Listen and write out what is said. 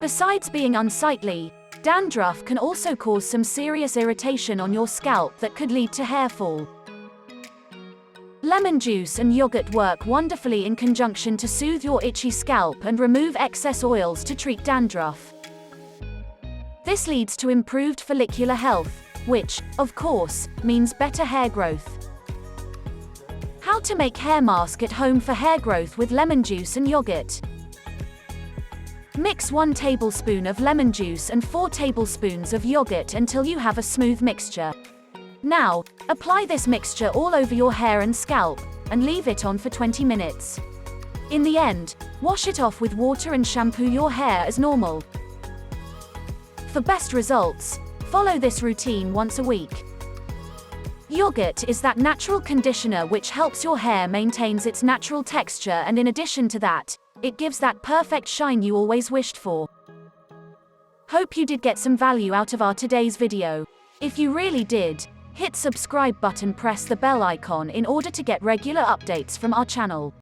Besides being unsightly, dandruff can also cause some serious irritation on your scalp that could lead to hair fall. Lemon juice and yogurt work wonderfully in conjunction to soothe your itchy scalp and remove excess oils to treat dandruff. This leads to improved follicular health, which, of course, means better hair growth. How to make hair mask at home for hair growth with lemon juice and yogurt. Mix 1 tablespoon of lemon juice and 4 tablespoons of yogurt until you have a smooth mixture. Now, apply this mixture all over your hair and scalp, and leave it on for 20 minutes. In the end, wash it off with water and shampoo your hair as normal. For best results, follow this routine once a week. Yogurt is that natural conditioner which helps your hair maintains its natural texture, and in addition to that, it gives that perfect shine you always wished for. Hope you did get some value out of our today's video. If you really did, hit subscribe button, press the bell icon in order to get regular updates from our channel.